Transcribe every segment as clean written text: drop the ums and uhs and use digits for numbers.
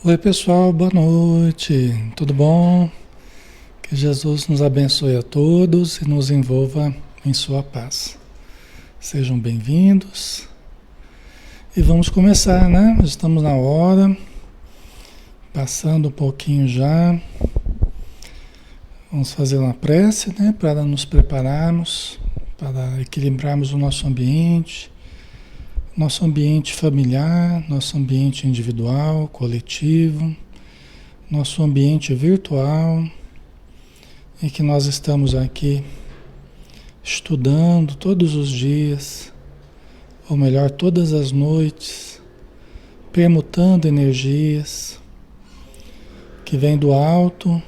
Oi, pessoal, boa noite. Tudo bom? Que Jesus nos abençoe a todos e nos envolva em sua paz. Sejam bem-vindos. E vamos começar, né? Estamos na hora, passando um pouquinho já. Vamos fazer uma prece, né? Para nos prepararmos, para equilibrarmos o nosso ambiente familiar, nosso ambiente individual, coletivo, nosso ambiente virtual, em que nós estamos aqui estudando todos os dias, ou melhor, todas as noites, permutando energias que vêm do alto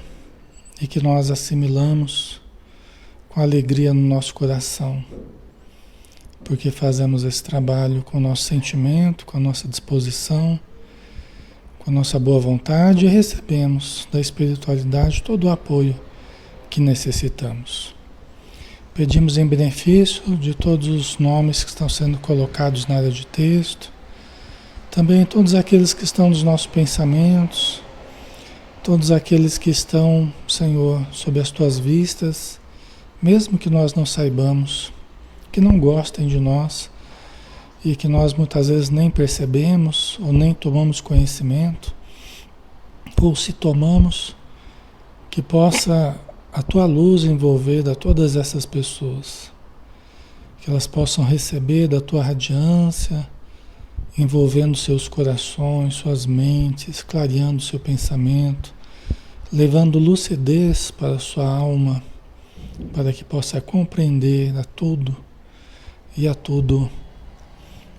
e que nós assimilamos com alegria no nosso coração, porque fazemos esse trabalho com o nosso sentimento, com a nossa disposição, com a nossa boa vontade e recebemos da espiritualidade todo o apoio que necessitamos. Pedimos em benefício de todos os nomes que estão sendo colocados na área de texto, também todos aqueles que estão nos nossos pensamentos, todos aqueles que estão, Senhor, sob as tuas vistas, mesmo que nós não saibamos, que não gostem de nós e que nós muitas vezes nem percebemos ou nem tomamos conhecimento, ou se tomamos, que possa a tua luz envolver a todas essas pessoas, que elas possam receber da tua radiância, envolvendo seus corações, suas mentes, clareando seu pensamento, levando lucidez para a sua alma, para que possa compreender a tudo e a tudo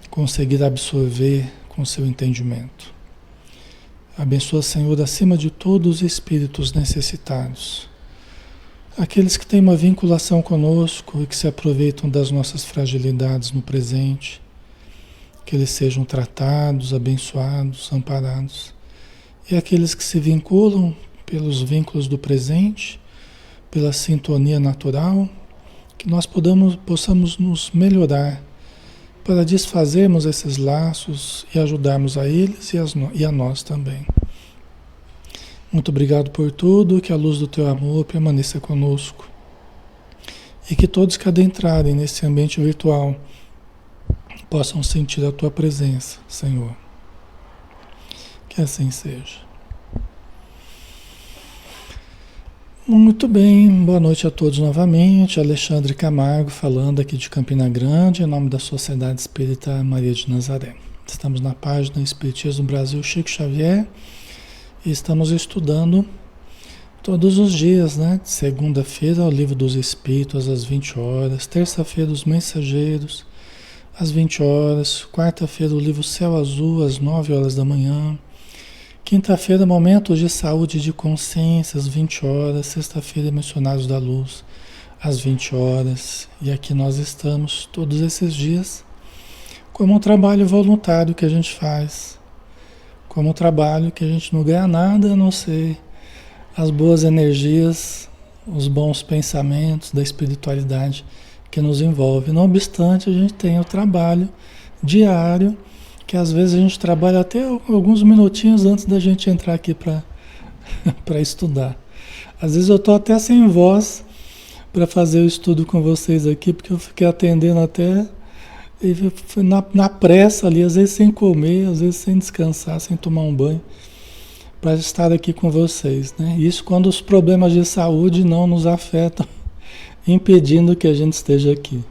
conseguir absorver com seu entendimento. Abençoa, Senhor, acima de todos os espíritos necessitados, aqueles que têm uma vinculação conosco e que se aproveitam das nossas fragilidades no presente, que eles sejam tratados, abençoados, amparados, e aqueles que se vinculam pelos vínculos do presente, pela sintonia natural, que nós possamos nos melhorar para desfazermos esses laços e ajudarmos a eles e a nós também. Muito obrigado por tudo, que a luz do teu amor permaneça conosco e que todos que adentrarem nesse ambiente virtual possam sentir a tua presença, Senhor. Que assim seja. Muito bem, boa noite a todos novamente. Alexandre Camargo falando aqui de Campina Grande, em nome da Sociedade Espírita Maria de Nazaré. Estamos na página Espiritismo Brasil Chico Xavier e estamos estudando todos os dias, né? Segunda-feira, o Livro dos Espíritos, às 20 horas. Terça-feira, os Mensageiros, às 20 horas. Quarta-feira, o Livro Céu Azul, às 9 horas da manhã. Quinta-feira, Momentos de Saúde e de Consciência, às 20 horas. Sexta-feira, Missionários da Luz, às 20 horas. E aqui nós estamos todos esses dias como um trabalho voluntário que a gente faz. Como um trabalho que a gente não ganha nada a não ser as boas energias, os bons pensamentos da espiritualidade que nos envolve. Não obstante, a gente tem o trabalho diário, que às vezes a gente trabalha até alguns minutinhos antes da gente entrar aqui para estudar. Às vezes eu estou até sem voz para fazer o estudo com vocês aqui, porque eu fiquei atendendo até e foi na pressa ali, às vezes sem comer, às vezes sem descansar, sem tomar um banho, para estar aqui com vocês, né? Isso quando os problemas de saúde não nos afetam, impedindo que a gente esteja aqui,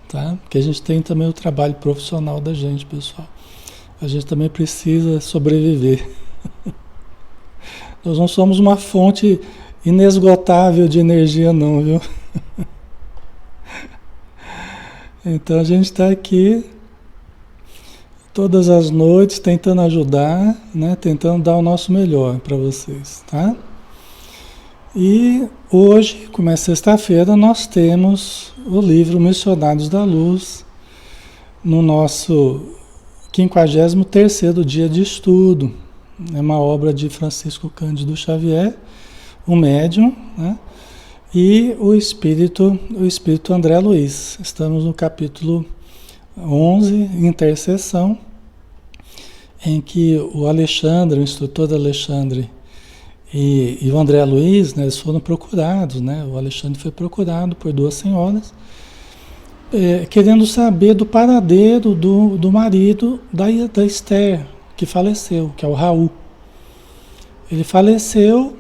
tá? Porque a gente tem também o trabalho profissional da gente, pessoal. A gente também precisa sobreviver. Nós não somos uma fonte inesgotável de energia não, viu? Então a gente está aqui todas as noites tentando ajudar, né? Tentando dar o nosso melhor para vocês, tá? E hoje, como é sexta-feira, nós temos o livro Missionários da Luz no nosso 53º dia de estudo. É uma obra de Francisco Cândido Xavier, o médium, né? E o espírito André Luiz. Estamos no capítulo 11, intercessão. em que o Alexandre, o instrutor Alexandre e o André Luiz, né, eles foram procurados, né? O Alexandre foi procurado por duas senhoras, querendo saber do paradeiro do marido da Esther, que faleceu, que é o Raul. Ele faleceu,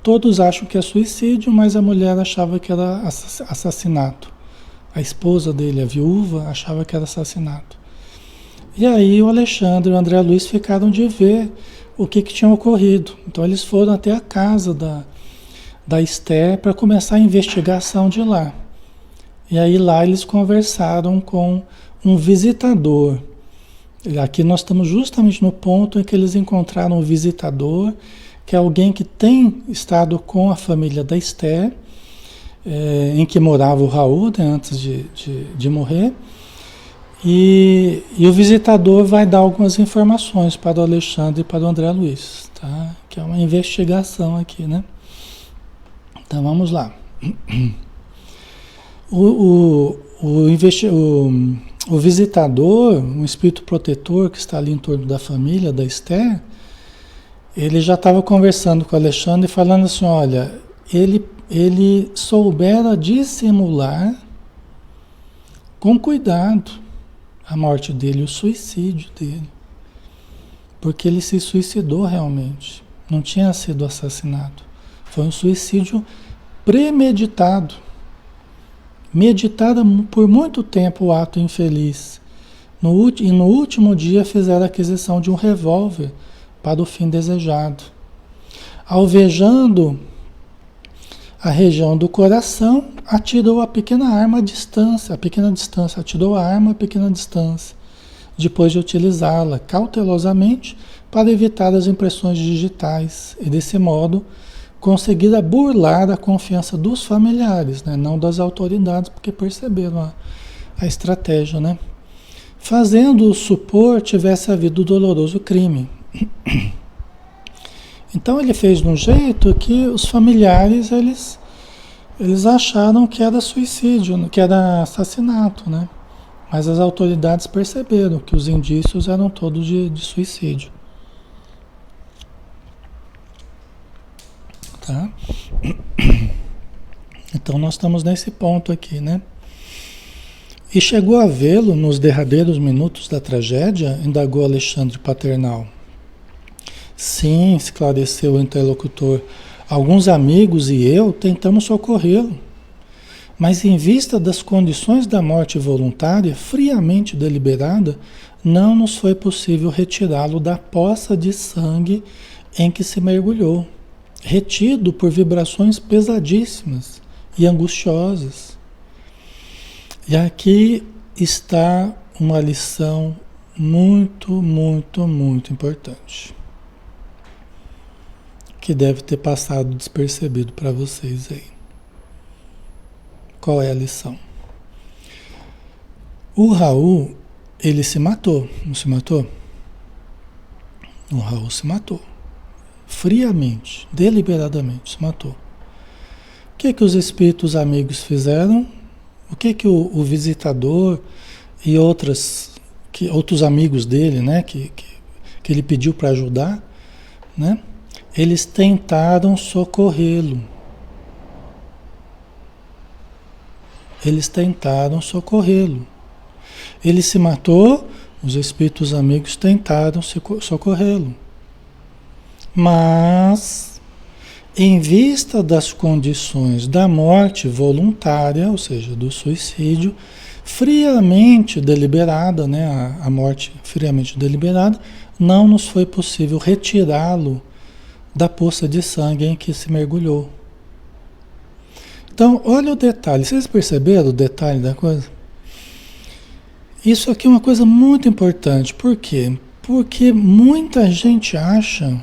todos acham que é suicídio, mas a mulher achava que era assassinato. A esposa dele, a viúva, achava que era assassinato. E aí o Alexandre e o André Luiz ficaram de ver o que tinha ocorrido. Então eles foram até a casa da Esther para começar a investigação de lá. E aí lá eles conversaram com um visitador. Aqui nós estamos justamente no ponto em que eles encontraram um visitador, que é alguém que tem estado com a família da Esther, em que morava o Raul, né, antes de morrer. E o visitador vai dar algumas informações para o Alexandre e para o André Luiz, tá? Que é uma investigação aqui, né? Então vamos lá. O visitador, um espírito protetor que está ali em torno da família da Esther, ele já estava conversando com o Alexandre e falando assim, olha, ele soubera dissimular com cuidado a morte dele, o suicídio dele. Porque ele se suicidou realmente. Não tinha sido assassinado. Foi um suicídio premeditado. Meditado por muito tempo o ato infeliz. E no último dia fizeram a aquisição de um revólver para o fim desejado. Alvejando a região do coração, atirou a pequena arma à distância, atirou a arma a pequena distância, depois de utilizá-la cautelosamente para evitar as impressões digitais e, desse modo, conseguir burlar a confiança dos familiares, né? Não das autoridades, porque perceberam a estratégia, né? Fazendo-o supor tivesse havido doloroso crime. Então ele fez de um jeito que os familiares, eles acharam que era suicídio, que era assassinato, né? Mas as autoridades perceberam que os indícios eram todos de suicídio. Tá? Então nós estamos nesse ponto aqui, né? E chegou a vê-lo nos derradeiros minutos da tragédia? Indagou Alexandre Paternal. Sim, esclareceu o interlocutor. Alguns amigos e eu tentamos socorrê-lo, mas em vista das condições da morte voluntária, friamente deliberada, não nos foi possível retirá-lo da poça de sangue em que se mergulhou, retido por vibrações pesadíssimas e angustiosas. E aqui está uma lição muito, muito, muito importante, que deve ter passado despercebido para vocês aí. Qual é a lição? O Raul, ele se matou, não se matou? O Raul se matou. Friamente, deliberadamente se matou. O que os espíritos amigos fizeram? O que o visitador e outros amigos dele, né, que ele pediu para ajudar, né? Eles tentaram socorrê-lo. Eles tentaram socorrê-lo. Ele se matou, os espíritos amigos tentaram socorrê-lo. Mas, em vista das condições da morte voluntária, ou seja, do suicídio, friamente deliberada, né, a morte friamente deliberada, não nos foi possível retirá-lo da poça de sangue em que se mergulhou. Então, olha o detalhe. Vocês perceberam o detalhe da coisa? Isso aqui é uma coisa muito importante. Por quê? Porque muita gente acha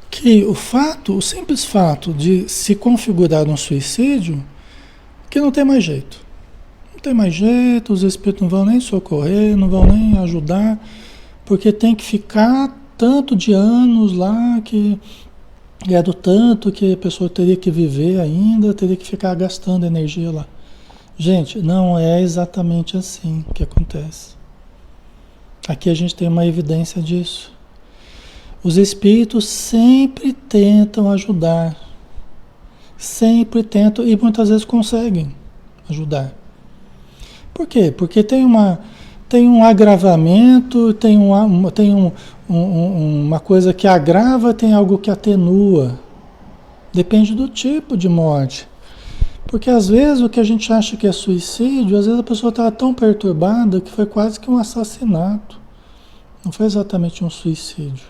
que o simples fato de se configurar um suicídio, que não tem mais jeito. Não tem mais jeito, os espíritos não vão nem socorrer, não vão nem ajudar, porque tem que ficar tanto de anos lá, que é do tanto que a pessoa teria que viver ainda, teria que ficar gastando energia lá. Gente, não é exatamente assim que acontece. Aqui a gente tem uma evidência disso. Os espíritos sempre tentam ajudar. Sempre tentam e muitas vezes conseguem ajudar. Por quê? Porque tem um agravamento, tem uma coisa que agrava, tem algo que atenua. Depende do tipo de morte. Porque às vezes o que a gente acha que é suicídio, às vezes a pessoa estava tão perturbada que foi quase que um assassinato. Não foi exatamente um suicídio.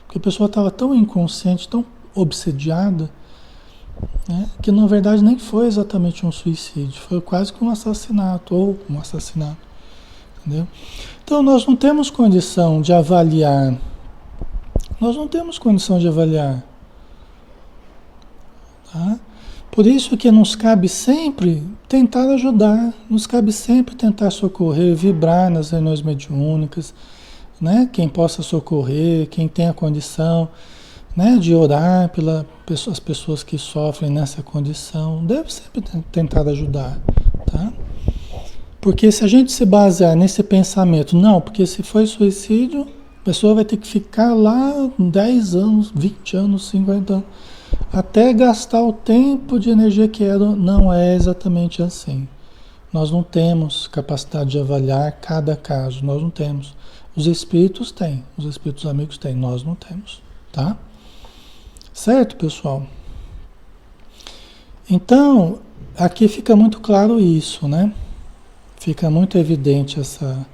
Porque a pessoa estava tão inconsciente, tão obsediada, né, que na verdade nem foi exatamente um suicídio. Foi quase que um assassinato, ou um assassinato. Entendeu? Então nós não temos condição de avaliar. Nós não temos condição de avaliar. Tá? Por isso que nos cabe sempre tentar ajudar, nos cabe sempre tentar socorrer, vibrar nas reuniões mediúnicas, né? Quem possa socorrer, quem tem a condição, né, de orar pelas pessoas que sofrem nessa condição, deve sempre tentar ajudar, tá? Porque se a gente se basear nesse pensamento, não, porque se foi suicídio, a pessoa vai ter que ficar lá 10 anos, 20 anos, 50 anos, até gastar o tempo de energia que era, não é exatamente assim. Nós não temos capacidade de avaliar cada caso, nós não temos. Os espíritos têm, os espíritos amigos têm, nós não temos, tá? Certo, pessoal? Então, aqui fica muito claro isso, né? Fica muito evidente essa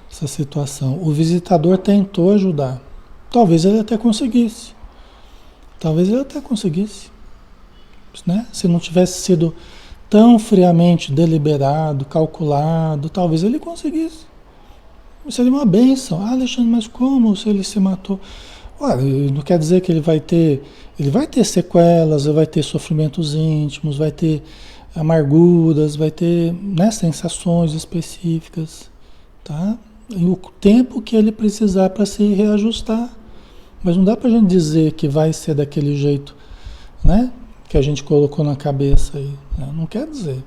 situação. O visitador tentou ajudar. Talvez ele até conseguisse. Talvez ele até conseguisse, né? Se não tivesse sido tão friamente deliberado, calculado, talvez ele conseguisse. Seria uma bênção. Ah, Alexandre, mas como se ele se matou? Olha, não quer dizer que ele vai ter sequelas, ele vai ter sofrimentos íntimos, vai ter amarguras, vai ter, né, sensações específicas, tá? E o tempo que ele precisar para se reajustar. Mas não dá para a gente dizer que vai ser daquele jeito, né? Que a gente colocou na cabeça aí. Né? Não quer dizer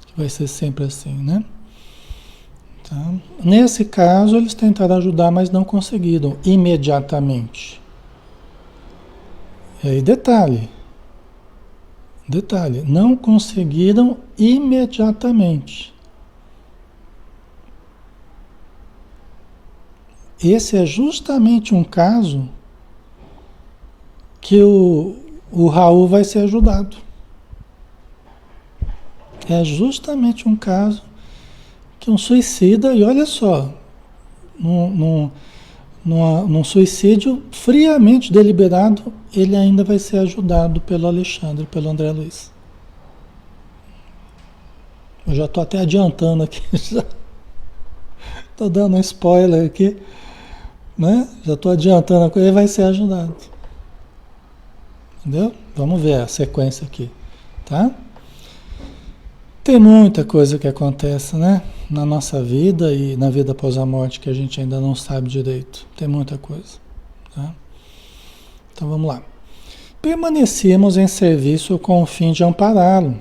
que vai ser sempre assim, né? Tá? Nesse caso, eles tentaram ajudar, mas não conseguiram imediatamente. E aí, detalhe, não conseguiram imediatamente. Esse é justamente um caso que o Raul vai ser ajudado. É justamente um caso que um suicida, e olha só, num suicídio friamente deliberado, ele ainda vai ser ajudado pelo Alexandre, pelo André Luiz. Eu já estou até adiantando aqui, já estou dando um spoiler aqui, né? Já estou adiantando a coisa, ele vai ser ajudado. Entendeu? Vamos ver a sequência aqui, tá? Tem muita coisa que acontece, né? Na nossa vida e na vida após a morte que a gente ainda não sabe direito. Tem muita coisa, tá? Então vamos lá. Permanecemos em serviço com o fim de ampará-lo,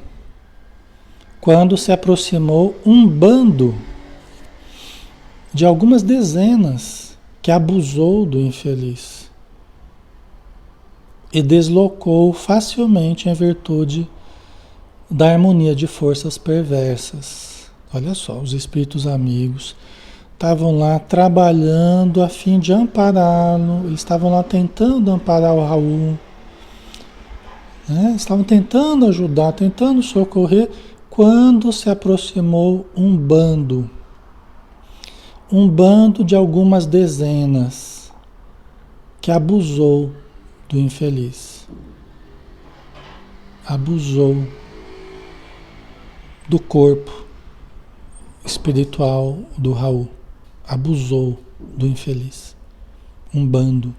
quando se aproximou um bando de algumas dezenas que abusou do infeliz e deslocou facilmente em virtude da harmonia de forças perversas. Olha só, os espíritos amigos estavam lá trabalhando a fim de ampará-lo, eles estavam lá tentando amparar o Raul, né? Estavam tentando ajudar, tentando socorrer, quando se aproximou um bando de algumas dezenas que abusou do infeliz, abusou do corpo espiritual do Raul, abusou do infeliz, um bando,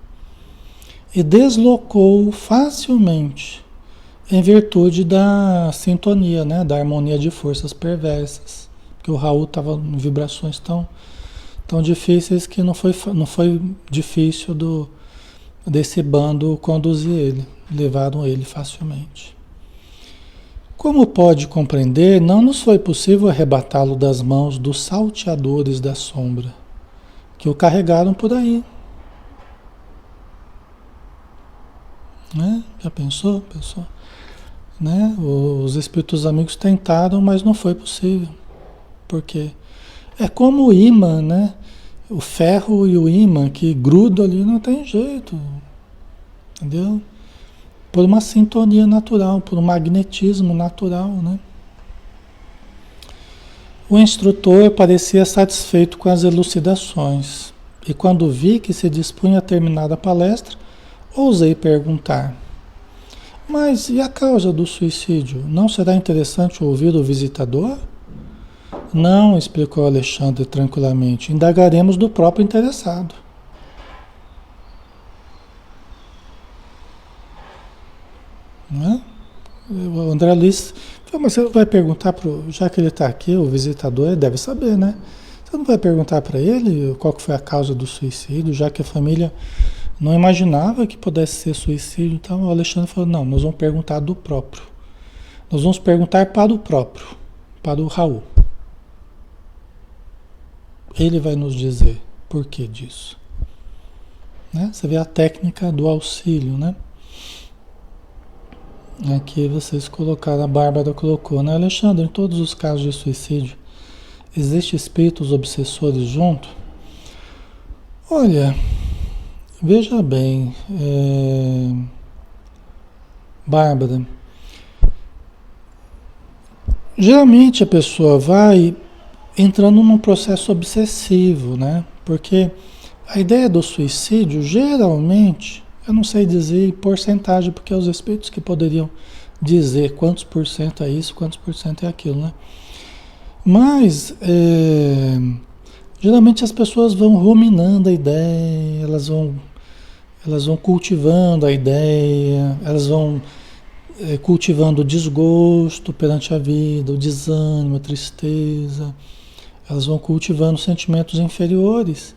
e deslocou facilmente em virtude da sintonia, né, da harmonia de forças perversas, porque o Raul estava em vibrações tão difíceis que não foi difícil desse bando conduzir ele, levaram ele facilmente. Como pode compreender, não nos foi possível arrebatá-lo das mãos dos salteadores da sombra, que o carregaram por aí. Né? Já pensou? Pensou? Né? Os espíritos amigos tentaram, mas não foi possível. Porque é como o ímã, né? O ferro e o ímã que grudam ali, não tem jeito. Entendeu? Por uma sintonia natural, por um magnetismo natural, né? O instrutor parecia satisfeito com as elucidações, e quando vi que se dispunha a terminar a palestra, ousei perguntar: mas e a causa do suicídio? Não será interessante ouvir o visitador? Não, explicou Alexandre tranquilamente, indagaremos do próprio interessado. Não é? O André Luiz falou, mas você vai perguntar já que ele está aqui, o visitador, ele deve saber, né? Você não vai perguntar para ele qual que foi a causa do suicídio, já que a família não imaginava que pudesse ser suicídio. Então o Alexandre falou, não, nós vamos perguntar do próprio. Nós vamos perguntar para o próprio, para o Raul. Ele vai nos dizer por que disso. Né? Você vê a técnica do auxílio, né? Aqui vocês colocaram, a Bárbara colocou, né? Alexandre, em todos os casos de suicídio, existem espíritos obsessores junto? Olha, veja bem, Bárbara, geralmente a pessoa vai entrando num processo obsessivo, né? Porque a ideia do suicídio, geralmente, eu não sei dizer porcentagem, porque é os espíritos que poderiam dizer quantos por cento é isso, quantos por cento é aquilo, né? Mas, geralmente as pessoas vão ruminando a ideia, elas vão cultivando a ideia, elas vão cultivando o desgosto perante a vida, o desânimo, a tristeza, elas vão cultivando sentimentos inferiores,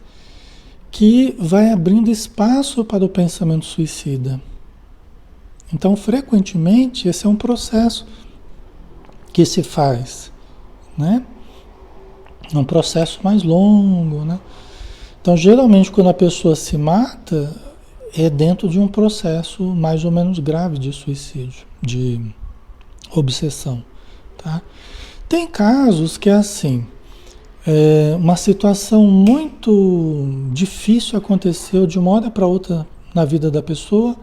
que vai abrindo espaço para o pensamento suicida. Então, frequentemente, esse é um processo que se faz, né? É um processo mais longo, né? Então, geralmente, quando a pessoa se mata, é dentro de um processo mais ou menos grave de suicídio, de obsessão, tá? Tem casos que é assim, uma situação muito difícil aconteceu de uma hora para outra na vida da pessoa,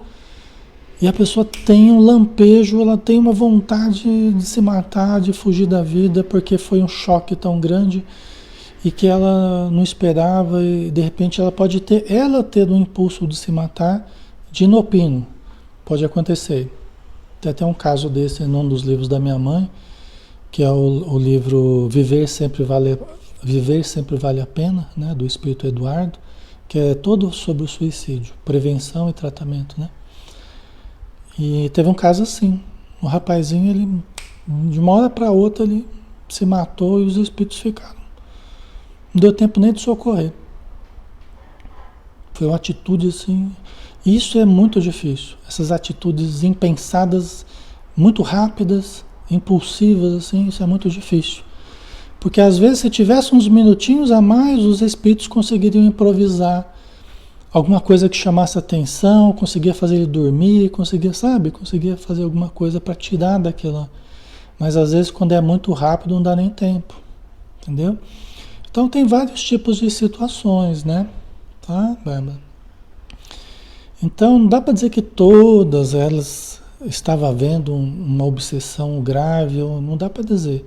e a pessoa tem um lampejo, ela tem uma vontade de se matar, de fugir da vida, porque foi um choque tão grande e que ela não esperava, e de repente ela pode ter um impulso de se matar de inopino. Pode acontecer. Tem até um caso desse em um dos livros da minha mãe, que é o livro Viver Sempre Vale a Pena, né, do Espírito Eduardo, que é todo sobre o suicídio, prevenção e tratamento, né? E teve um caso assim, o rapazinho, ele de uma hora para outra ele se matou e os espíritos ficaram. Não deu tempo nem de socorrer. Foi uma atitude assim, isso é muito difícil, essas atitudes impensadas, muito rápidas, impulsivas assim, isso é muito difícil. Porque às vezes se tivesse uns minutinhos a mais, os espíritos conseguiriam improvisar alguma coisa que chamasse atenção, conseguia fazer ele dormir, conseguia fazer alguma coisa para tirar daquela. Mas às vezes quando é muito rápido não dá nem tempo, entendeu? Então tem vários tipos de situações, né? Tá, Bárbara? Então não dá para dizer que todas elas estavam havendo uma obsessão grave, não dá para dizer.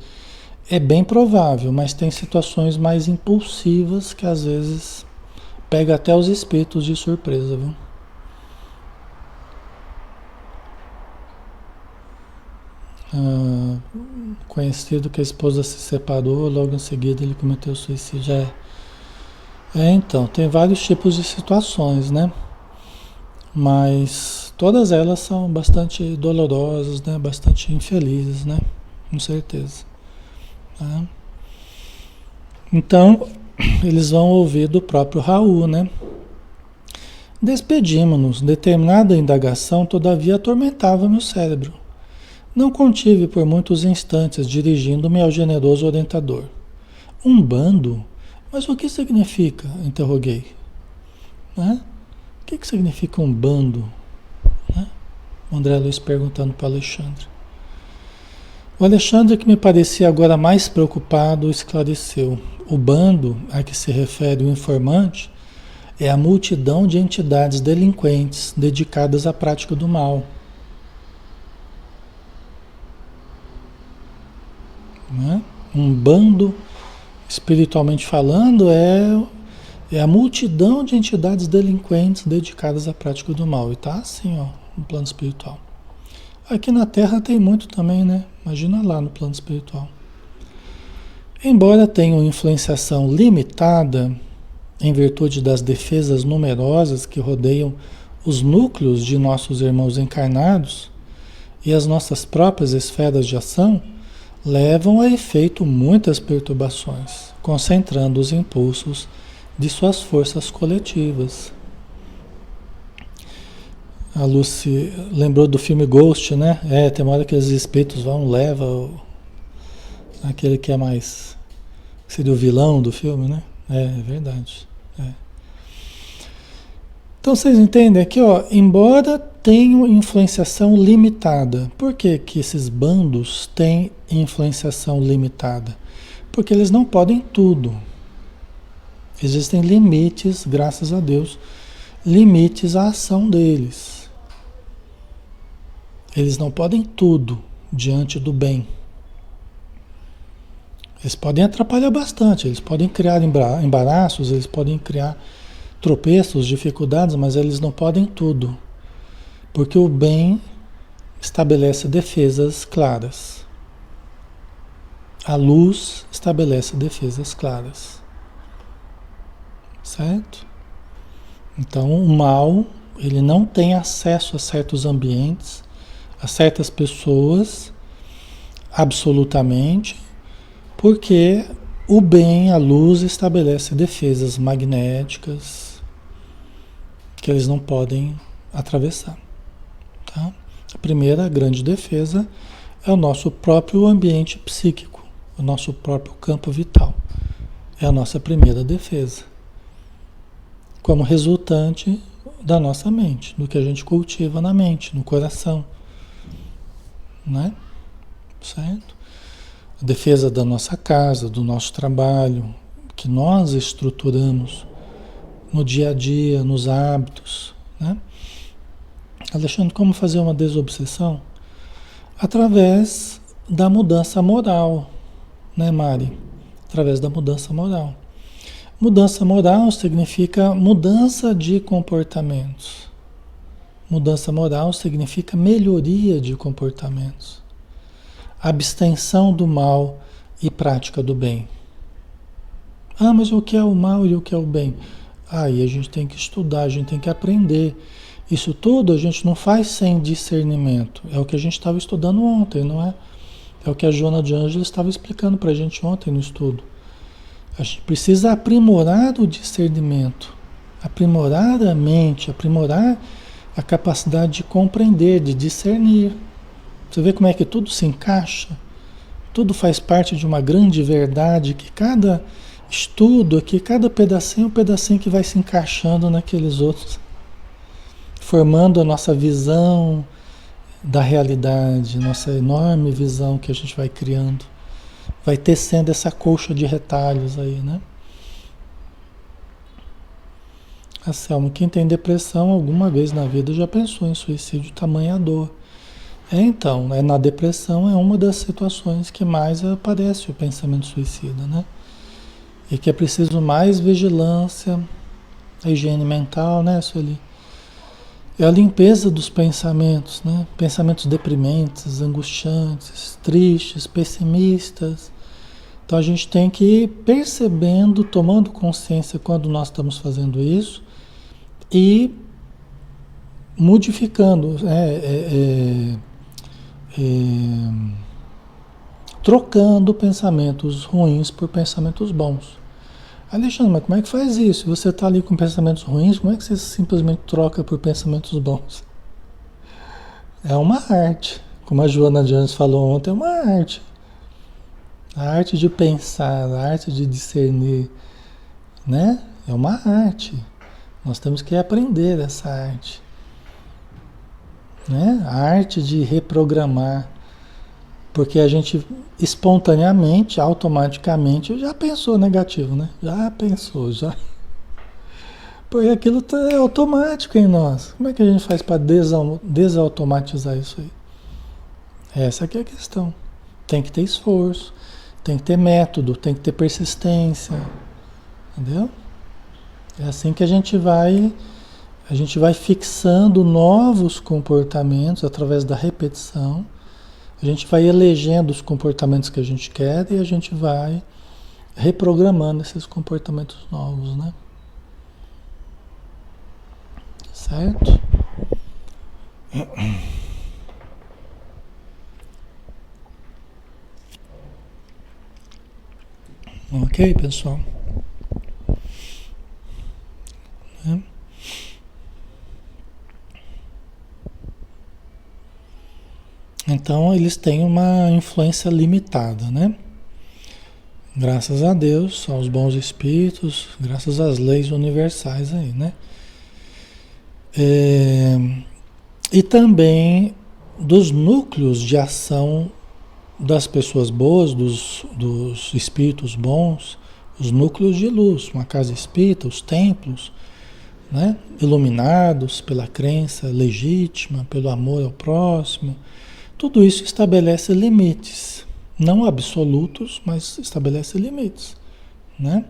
É bem provável, mas tem situações mais impulsivas que às vezes pega até os espíritos de surpresa, viu? Conhecido que a esposa se separou, logo em seguida ele cometeu suicídio. Então, tem vários tipos de situações, né? Mas todas elas são bastante dolorosas, né? Bastante infelizes, né? Com certeza. Tá? Então, eles vão ouvir do próprio Raul, né? Despedimos-nos. Determinada indagação, todavia, atormentava meu cérebro. Não contive por muitos instantes, dirigindo-me ao generoso orientador. Um bando? Mas o que significa? Interroguei. Né? O que significa um bando? Né? O André Luiz perguntando para o Alexandre. O Alexandre, que me parecia agora mais preocupado, esclareceu. O bando a que se refere o informante é a multidão de entidades delinquentes dedicadas à prática do mal. Né? Um bando, espiritualmente falando, é a multidão de entidades delinquentes dedicadas à prática do mal. E está assim, ó, no plano espiritual. Aqui na Terra tem muito também, né? Imagina lá no plano espiritual. Embora tenham influenciação limitada, em virtude das defesas numerosas que rodeiam os núcleos de nossos irmãos encarnados e as nossas próprias esferas de ação, levam a efeito muitas perturbações, concentrando os impulsos de suas forças coletivas. A Lucy lembrou do filme Ghost, né? Tem uma hora que os espíritos levam aquele que é mais... seria o vilão do filme, né? É verdade. Então vocês entendem aqui, ó, embora tenham influenciação limitada. Por que que esses bandos têm influenciação limitada? Porque eles não podem tudo. Existem limites, graças a Deus, limites à ação deles. Eles não podem tudo diante do bem. Eles podem atrapalhar bastante, eles podem criar embaraços, eles podem criar tropeços, dificuldades, mas eles não podem tudo. Porque o bem estabelece defesas claras. A luz estabelece defesas claras. Certo? Então o mal, ele não tem acesso a certos ambientes, a certas pessoas, absolutamente, porque o bem, a luz, estabelece defesas magnéticas que eles não podem atravessar. Tá? A primeira grande defesa é o nosso próprio ambiente psíquico, o nosso próprio campo vital. É a nossa primeira defesa. Como resultante da nossa mente, do que a gente cultiva na mente, no coração. Né? Certo? A defesa da nossa casa, do nosso trabalho, que nós estruturamos no dia a dia, nos hábitos. Né? Alexandre, como fazer uma desobsessão? Através da mudança moral, né, Mari? Através da mudança moral. Mudança moral significa mudança de comportamentos. Mudança moral significa melhoria de comportamentos. Abstenção do mal e prática do bem. Ah, mas o que é o mal e o que é o bem? Aí a gente tem que estudar, a gente tem que aprender. Isso tudo a gente não faz sem discernimento. É o que a gente estava estudando ontem, não é? É o que a Joana de Ângeles estava explicando para a gente ontem no estudo. A gente precisa aprimorar o discernimento, aprimorar a mente, aprimorar a capacidade de compreender, de discernir. Você vê como é que tudo se encaixa? Tudo faz parte de uma grande verdade que cada estudo aqui, cada pedacinho é um pedacinho que vai se encaixando naqueles outros, formando a nossa visão da realidade, nossa enorme visão que a gente vai criando. Vai tecendo essa colcha de retalhos aí, né? A Selma, quem tem depressão alguma vez na vida já pensou em suicídio, tamanha dor. Então, na depressão é uma das situações que mais aparece o pensamento suicida, né? E que é preciso mais vigilância, a higiene mental, né, Sueli? É a limpeza dos pensamentos, né? Pensamentos deprimentes, angustiantes, tristes, pessimistas. Então a gente tem que ir percebendo, tomando consciência quando nós estamos fazendo isso e modificando, trocando pensamentos ruins por pensamentos bons. Alexandre, mas como é que faz isso? Você está ali com pensamentos ruins, como é que você simplesmente troca por pensamentos bons? É uma arte. Como a Joana Jones falou ontem, é uma arte. A arte de pensar, a arte de discernir, né? É uma arte. Nós temos que aprender essa arte, né? A arte de reprogramar, porque a gente espontaneamente, automaticamente já pensou negativo, né? Já pensou, já. Porque aquilo é automático em nós. Como é que a gente faz para desautomatizar isso aí? Essa aqui é a questão. Tem que ter esforço, tem que ter método, tem que ter persistência, entendeu? É assim que a gente vai fixando novos comportamentos através da repetição. A gente vai elegendo os comportamentos que a gente quer e a gente vai reprogramando esses comportamentos novos, né? Certo? Ok, pessoal? É. Então, eles têm uma influência limitada, né? Graças a Deus, aos bons espíritos, graças às leis universais aí, né? É, e também dos núcleos de ação das pessoas boas, dos espíritos bons, os núcleos de luz, uma casa espírita, os templos, né? Iluminados pela crença legítima, pelo amor ao próximo, tudo isso estabelece limites, não absolutos, mas estabelece limites, né?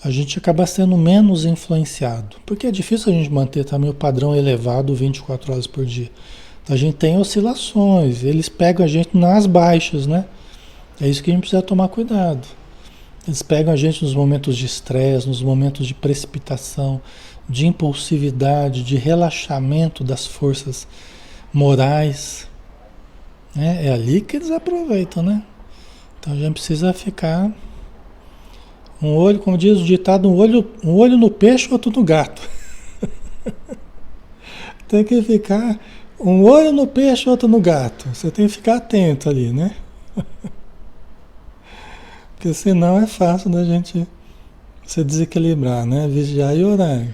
A gente acaba sendo menos influenciado, porque é difícil a gente manter também o padrão elevado 24 horas por dia. A gente tem oscilações, eles pegam a gente nas baixas, né? É isso que a gente precisa tomar cuidado. Eles pegam a gente nos momentos de estresse, nos momentos de precipitação, de impulsividade, de relaxamento das forças morais, né? É ali que eles aproveitam, né? Então a gente precisa ficar um olho, como diz o ditado, um olho no peixe, outro no gato. Tem que ficar um olho no peixe, outro no gato. Você tem que ficar atento ali, né? Porque senão é fácil da gente se desequilibrar, né? Vigiar e orar.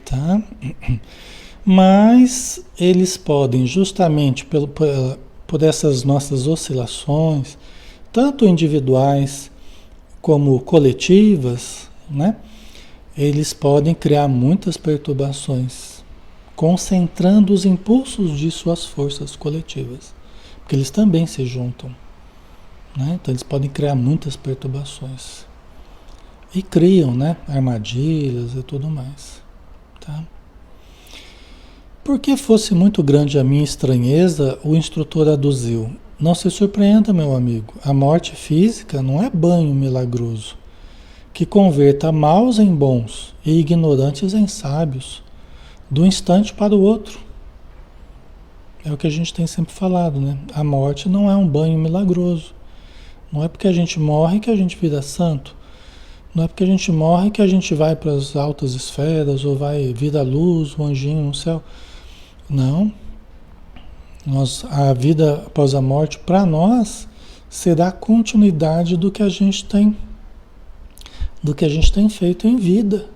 Tá? Mas eles podem, justamente por essas nossas oscilações, tanto individuais como coletivas, né? Eles podem criar muitas perturbações, concentrando os impulsos de suas forças coletivas, porque eles também se juntam, né? Então eles podem criar muitas perturbações e criam, né? Armadilhas e tudo mais, tá? Porque fosse muito grande a minha estranheza, o instrutor aduziu: não se surpreenda, meu amigo, a morte física não é banho milagroso que converta maus em bons e ignorantes em sábios, do instante para o outro. É o que a gente tem sempre falado, né? A morte não é um banho milagroso. Não é porque a gente morre que a gente vira santo. Não é porque a gente morre que a gente vai para as altas esferas ou vai vir a luz, o anjinho no céu. Não. A vida após a morte, para nós, será a continuidade do que a gente tem feito em vida.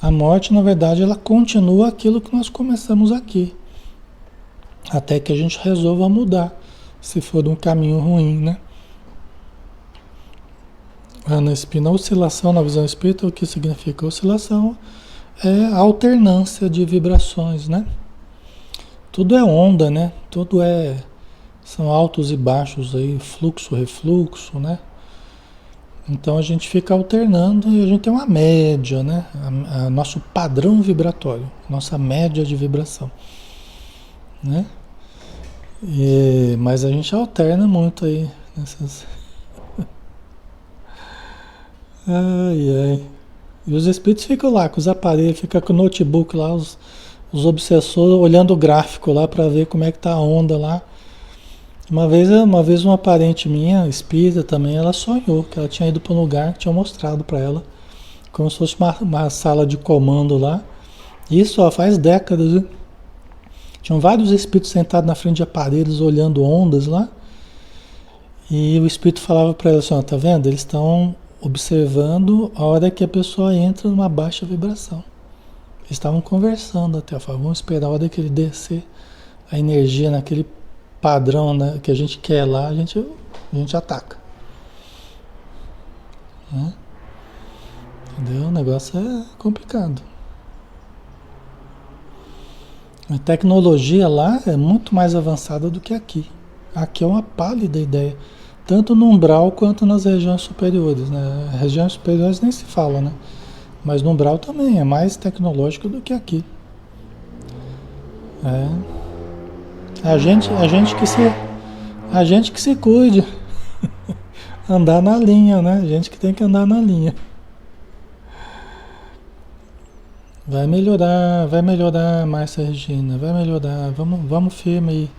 A morte, na verdade, ela continua aquilo que nós começamos aqui, até que a gente resolva mudar, se for um caminho ruim, né? Ana Espina, oscilação na visão espírita, o que significa oscilação? É a alternância de vibrações, né? Tudo é onda, né? São altos e baixos aí, fluxo, refluxo, né? Então a gente fica alternando e a gente tem uma média, né? Nosso padrão vibratório, nossa média de vibração, né? Mas a gente alterna muito aí nessas. Ai, ai. E os espíritos ficam lá com os aparelhos, ficam com o notebook lá, os obsessores olhando o gráfico lá para ver como é que tá a onda lá. Uma vez uma parente minha, espírita também, ela sonhou que ela tinha ido para um lugar que tinha mostrado para ela, como se fosse uma sala de comando lá. Isso ó, faz décadas, viu? Tinham vários espíritos sentados na frente de aparelhos olhando ondas lá. E o espírito falava para ela assim, ó, tá vendo? Eles estão observando a hora que a pessoa entra numa baixa vibração. Eles estavam conversando até, falavam, vamos esperar a hora que ele descer a energia naquele padrão, né, que a gente quer lá, a gente ataca. Né? Entendeu? O negócio é complicado. A tecnologia lá é muito mais avançada do que aqui. Aqui é uma pálida ideia. Tanto no umbral quanto nas regiões superiores. Né? Regiões superiores nem se fala, né? Mas no umbral também é mais tecnológico do que aqui. É. A gente que se cuide. Andar na linha, né? A gente que tem que andar na linha. Vai melhorar, Márcia Regina, vai melhorar. Vamos firme aí.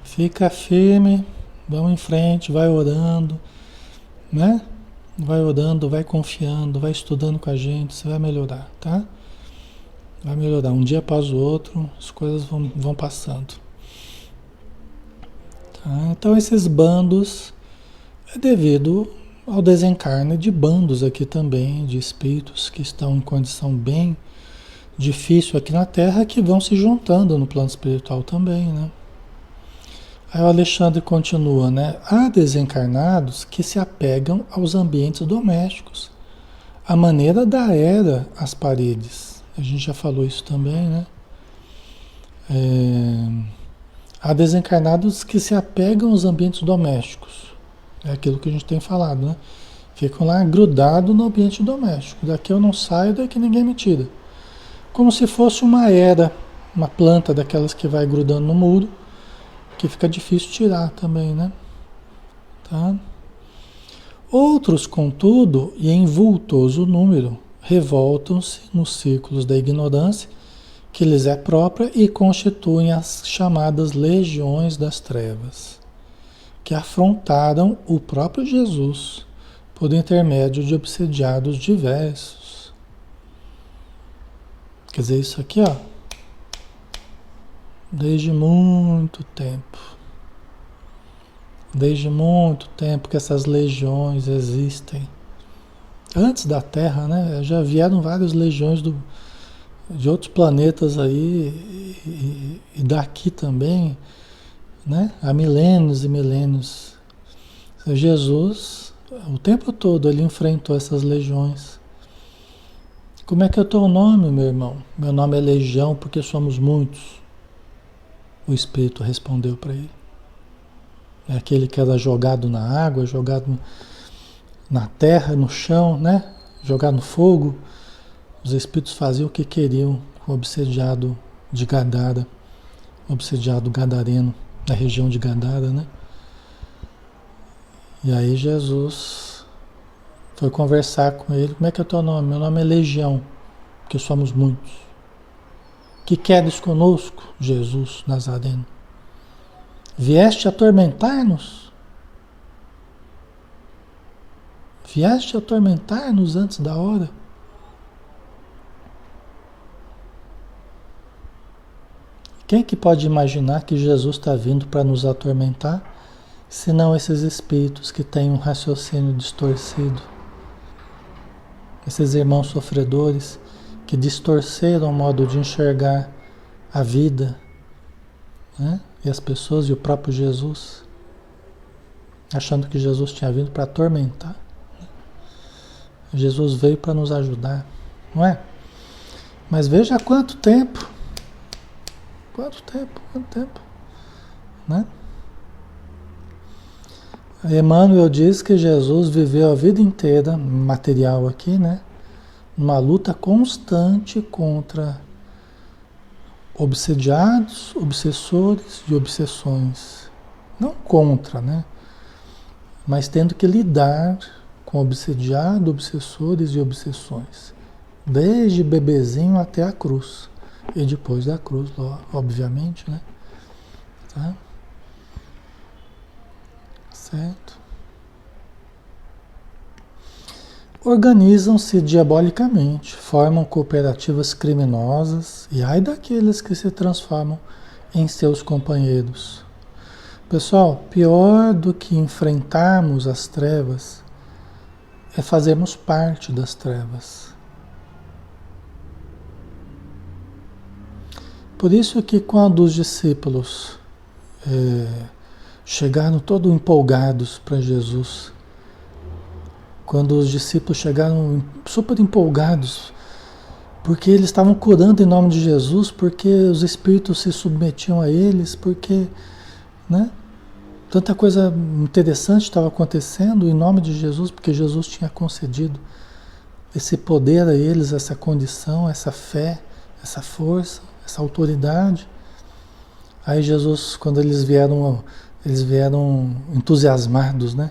Fica firme, vamos em frente, vai orando, né? Vai orando, vai confiando, vai estudando com a gente, você vai melhorar, tá? Vai melhorar. Um dia após o outro, as coisas vão passando. Tá? Então esses bandos é devido ao desencarne de bandos aqui também, de espíritos que estão em condição bem difícil aqui na Terra, que vão se juntando no plano espiritual também, né? Aí o Alexandre continua, né? Há desencarnados que se apegam aos ambientes domésticos, a maneira da era às paredes. A gente já falou isso também, né? Há desencarnados que se apegam aos ambientes domésticos. É aquilo que a gente tem falado, né? Ficam lá grudados no ambiente doméstico. Daqui eu não saio, daqui ninguém me tira. Como se fosse uma era, uma planta daquelas que vai grudando no muro, que fica difícil tirar também, né? Tá? Outros, contudo, e em vultoso número, revoltam-se nos círculos da ignorância que lhes é própria e constituem as chamadas legiões das trevas, que afrontaram o próprio Jesus por intermédio de obsediados diversos. Quer dizer, isso aqui, ó, desde muito tempo. Desde muito tempo que essas legiões existem. Antes da Terra, né? Já vieram várias legiões de outros planetas aí e daqui também, né? Há milênios e milênios. Jesus, o tempo todo, ele enfrentou essas legiões. Como é que é o teu nome, meu irmão? Meu nome é Legião porque somos muitos. O Espírito respondeu para ele. É aquele que era jogado na água, jogado na terra, no chão, né? Jogado no fogo. Os Espíritos faziam o que queriam com o obsediado de Gadara, o obsediado gadareno, da região de Gadara, né? E aí Jesus foi conversar com ele. Como é que é o teu nome? Meu nome é Legião, porque somos muitos. Que queres conosco, Jesus Nazareno? Vieste atormentar-nos? Vieste atormentar-nos antes da hora? Quem que pode imaginar que Jesus está vindo para nos atormentar, senão esses espíritos que têm um raciocínio distorcido? Esses irmãos sofredores que distorceram o modo de enxergar a vida, né? E as pessoas e o próprio Jesus, achando que Jesus tinha vindo para atormentar. Jesus veio para nos ajudar, não é? Mas veja há quanto tempo, né? Emmanuel diz que Jesus viveu a vida inteira, material aqui, né? Uma luta constante contra obsediados, obsessores e obsessões. Não contra, né? Mas tendo que lidar com obsediados, obsessores e obsessões. Desde bebezinho até a cruz. E depois da cruz, obviamente, né? Tá? Certo? Organizam-se diabolicamente, formam cooperativas criminosas e ai daqueles que se transformam em seus companheiros. Pessoal, pior do que enfrentarmos as trevas é fazermos parte das trevas. Por isso que quando os discípulos chegaram todos empolgados para Jesus, quando os discípulos chegaram super empolgados, porque eles estavam curando em nome de Jesus, porque os espíritos se submetiam a eles, porque, né, tanta coisa interessante estava acontecendo em nome de Jesus, porque Jesus tinha concedido esse poder a eles, essa condição, essa fé, essa força, essa autoridade. Aí Jesus, quando eles vieram entusiasmados, né?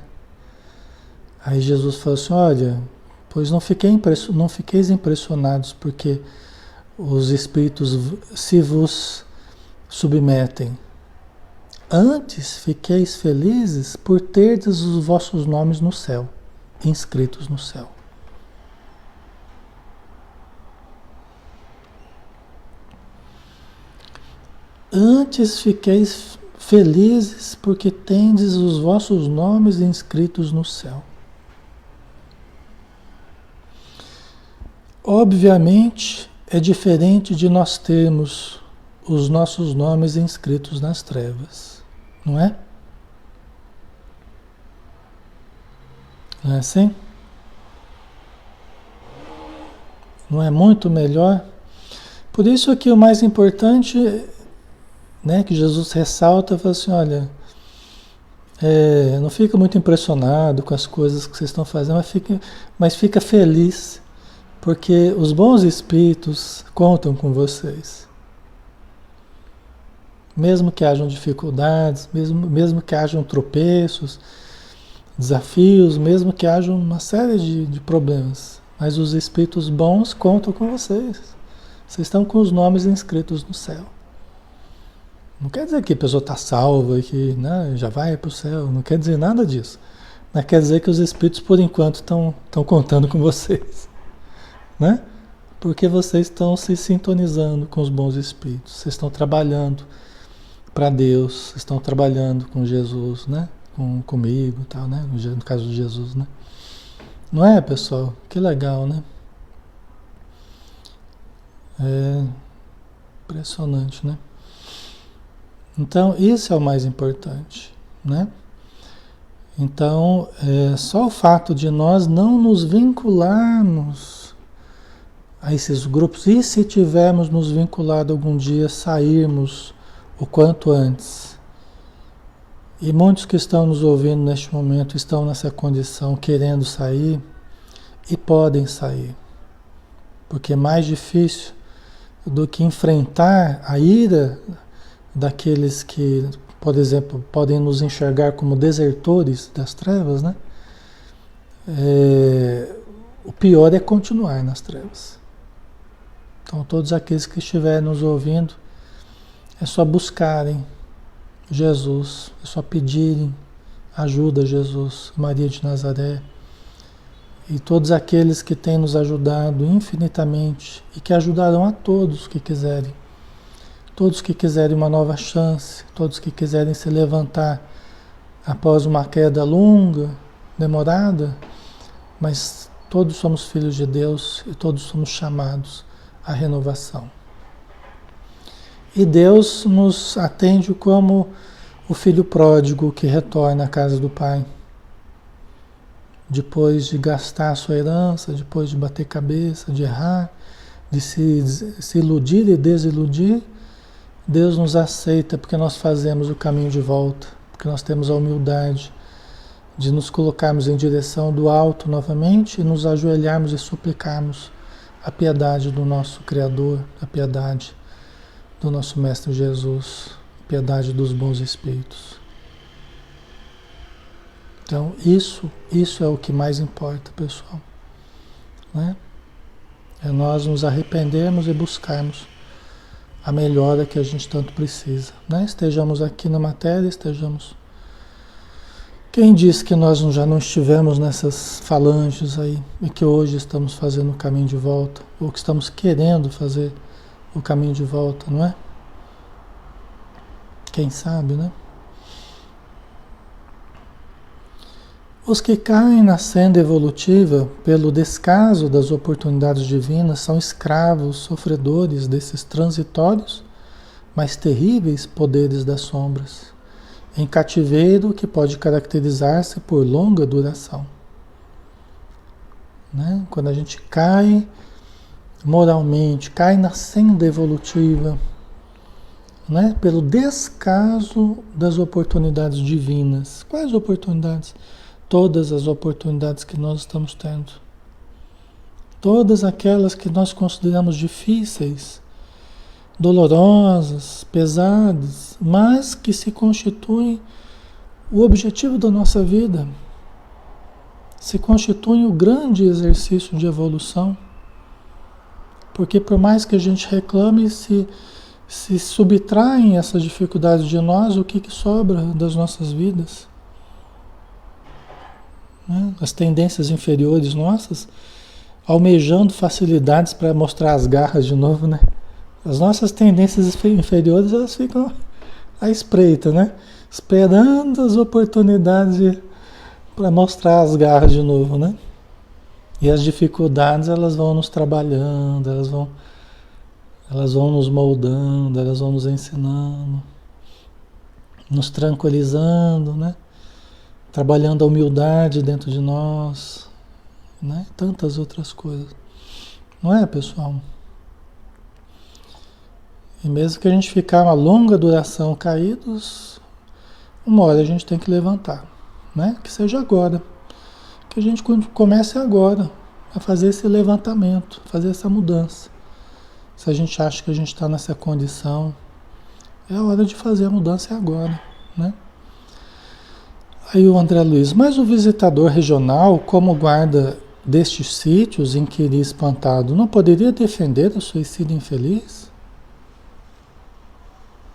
Aí Jesus falou assim, olha, pois não fiqueis impressionados, porque os espíritos se vos submetem. Antes fiqueis felizes por terdes os vossos nomes no céu, inscritos no céu. Antes fiqueis felizes porque tendes os vossos nomes inscritos no céu. Obviamente, é diferente de nós termos os nossos nomes inscritos nas trevas, não é? Não é assim? Não é muito melhor? Por isso que o mais importante, né, que Jesus ressalta, fala assim, olha, não fica muito impressionado com as coisas que vocês estão fazendo, mas fica feliz, porque os bons espíritos contam com vocês. Mesmo que hajam dificuldades, mesmo que hajam tropeços, desafios, mesmo que hajam uma série de problemas, mas os espíritos bons contam com vocês. Vocês estão com os nomes inscritos no céu. Não quer dizer que a pessoa está salva e que, né, já vai para o céu, não quer dizer nada disso. Mas quer dizer que os espíritos, por enquanto, estão contando com vocês. Né? Porque vocês estão se sintonizando com os bons espíritos. Vocês estão trabalhando para Deus, estão trabalhando com Jesus, né? Comigo e tal, né? No caso de Jesus, né? Não é, pessoal? Que legal, né? É impressionante, né? Então, isso é o mais importante, né? Então, só o fato de nós não nos vincularmos a esses grupos, e se tivermos nos vinculado algum dia, sairmos o quanto antes. E muitos que estão nos ouvindo neste momento estão nessa condição, querendo sair, e podem sair. Porque é mais difícil do que enfrentar a ira daqueles que, por exemplo, podem nos enxergar como desertores das trevas, né? O pior é continuar nas trevas. Então, todos aqueles que estiverem nos ouvindo, é só buscarem Jesus, é só pedirem ajuda a Jesus, Maria de Nazaré, e todos aqueles que têm nos ajudado infinitamente e que ajudarão a todos que quiserem. Todos que quiserem uma nova chance, todos que quiserem se levantar após uma queda longa, demorada, mas todos somos filhos de Deus e todos somos chamados à renovação. E Deus nos atende como o filho pródigo que retorna à casa do Pai. Depois de gastar a sua herança, depois de bater cabeça, de errar, de se iludir e desiludir, Deus nos aceita porque nós fazemos o caminho de volta, porque nós temos a humildade de nos colocarmos em direção do alto novamente e nos ajoelharmos e suplicarmos a piedade do nosso Criador, a piedade do nosso Mestre Jesus, a piedade dos bons espíritos. Então, isso é o que mais importa, pessoal. Né? É nós nos arrependermos e buscarmos a melhora que a gente tanto precisa. Né? Estejamos aqui na matéria, estejamos... Quem disse que nós já não estivemos nessas falanges aí e que hoje estamos fazendo o caminho de volta, ou que estamos querendo fazer o caminho de volta, não é? Quem sabe, né? Os que caem na senda evolutiva pelo descaso das oportunidades divinas são escravos, sofredores desses transitórios, mas terríveis poderes das sombras, em cativeiro que pode caracterizar-se por longa duração. Né? Quando a gente cai moralmente, cai na senda evolutiva, né? Pelo descaso das oportunidades divinas. Quais oportunidades? Todas as oportunidades que nós estamos tendo. Todas aquelas que nós consideramos difíceis, dolorosas, pesadas, mas que se constituem o objetivo da nossa vida, se constituem o grande exercício de evolução. Porque por mais que a gente reclame, se subtraem essas dificuldades de nós, o que sobra das nossas vidas? Né? As tendências inferiores nossas, almejando facilidades para mostrar as garras de novo, né? As nossas tendências inferiores, elas ficam à espreita, né? Esperando as oportunidades para mostrar as garras de novo, né? E as dificuldades, elas vão nos trabalhando, elas vão nos moldando, elas vão nos ensinando, nos tranquilizando, né? Trabalhando a humildade dentro de nós, né? Tantas outras coisas. Não é, pessoal? E mesmo que a gente ficar uma longa duração caídos, uma hora a gente tem que levantar, né? Que seja agora. Que a gente comece agora a fazer esse levantamento, fazer essa mudança. Se a gente acha que a gente está nessa condição, é a hora de fazer a mudança agora, né? Aí o André Luiz, mas o visitador regional, como guarda destes sítios em que iria espantado, não poderia defender o suicídio infeliz?